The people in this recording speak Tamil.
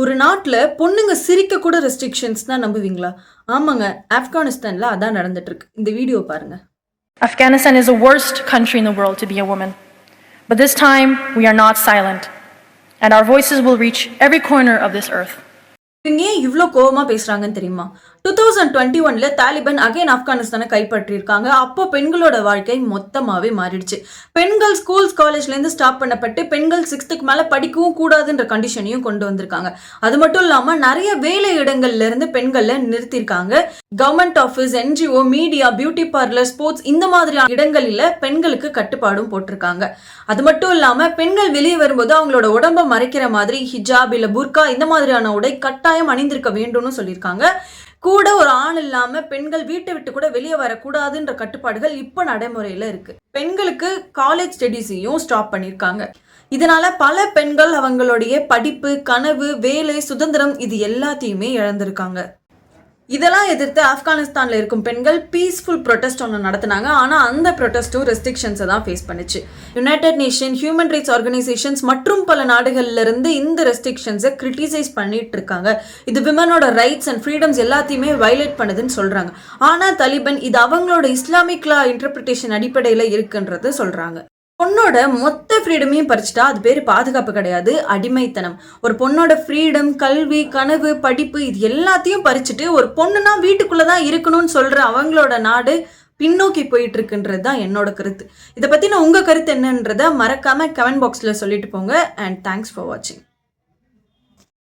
ஒரு நாட்டுல பொண்ணுங்க சிரிக்க கூட ரெஸ்ட்ரிக்ஷன்ஸ் தான் நம்புவீங்களா? ஆமாங்க. ஆப்கானிஸ்தான்ல அதான் நடந்துட்டு இருக்கு. இந்த வீடியோ பாருங்க. Afghanistan is the worst country in the world to be a woman. But this time, we are not silent. And our voices will reach every corner of this earth. இவங்க ஏன் இவ்வளோ கோவமா பேசுறாங்கன்னு தெரியுமா? 2021ல தாலிபான் அகைன் ஆப்கானிஸ்தானை கைப்பற்றியிருக்காங்க. அப்போ பெண்களோட வாழ்க்கை மொத்தமாவே மாறிடுச்சு. பெண்கள் ஸ்கூல்ஸ் காலேஜ்லேருந்து ஸ்டாப் பண்ணப்பட்டு பெண்கள் 6th மேலே படிக்கவும் கூடாதுன்ற கண்டிஷனையும் கொண்டு வந்திருக்காங்க. அது மட்டும் இல்லாமல் நிறைய வேலை இடங்கள்ல இருந்து பெண்களை நிறுத்தியிருக்காங்க. Government office, NGO, media, beauty parlour, sports இந்த மாதிரியான இடங்களில் பெண்களுக்கு கட்டுப்பாடும் போட்டிருக்காங்க. அது மட்டும் இல்லாமல் பெண்கள் வெளியே வரும்போது அவங்களோட உடம்பை மறைக்கிற மாதிரி ஹிஜாப் இல்லை புர்கா இந்த மாதிரியான உடை கட்டாயம் அணிந்திருக்க வேண்டும்னு சொல்லியிருக்காங்க. கூட ஒரு ஆண் இல்லாம பெண்கள் வீட்டை விட்டு கூட வெளியே வரக்கூடாதுன்ற கட்டுப்பாடுகள் இப்ப நடைமுறையில இருக்கு. பெண்களுக்கு காலேஜ் ஸ்டடீஸையும் ஸ்டாப் பண்ணிருக்காங்க. இதனால பல பெண்கள் அவங்களுடைய படிப்பு, கனவு, வேலை, சுதந்திரம் இது எல்லாத்தையுமே இழந்திருக்காங்க. இதெல்லாம் எதிர்த்து ஆப்கானிஸ்தான்ல இருக்கும் பெண்கள் பீஸ்ஃபுல் ப்ரொடெஸ்ட் ஒன்று நடத்தினாங்க. ஆனால் அந்த ப்ரொடெஸ்ட்டும் ரெஸ்ட்ரிக்ஷன்ஸை தான் ஃபேஸ் பண்ணுச்சு. United nation, human rights organisations மற்றும் பல நாடுகள்ல இருந்து இந்த ரெஸ்ட்ரிக்ஷன்ஸை கிரிட்டிசைஸ் பண்ணிட்டு இருக்காங்க. இது விமனோட ரைட்ஸ் அண்ட் ஃப்ரீடம்ஸ் எல்லாத்தையுமே வயலேட் பண்ணுதுன்னு சொல்றாங்க. ஆனால் தலிபான் இது அவங்களோட இஸ்லாமிக் லா இன்டர்பிரிட்டேஷன் அடிப்படையில் இருக்குன்றது சொல்றாங்க. பொண்ணோட மொத்த ஃப்ரீடமையும் பறிச்சுட்டா அது பேர் பாதுகாப்பு கிடையாது, அடிமைத்தனம். ஒரு பொண்ணோட ஃப்ரீடம், கல்வி, கனவு, படிப்பு இது எல்லாத்தையும் பறிச்சுட்டு ஒரு பொண்ணுனா வீட்டுக்குள்ளதான் இருக்கணும்னு சொல்ற அவங்களோட நாடு பின்னோக்கி போயிட்டு இருக்குன்றது தான் என்னோட கருத்து. இதை பத்தின உங்க கருத்து என்னன்றத மறக்காம கமெண்ட் பாக்ஸ்ல சொல்லிட்டு போங்க. அண்ட் தேங்க்ஸ் ஃபார் வாட்சிங்.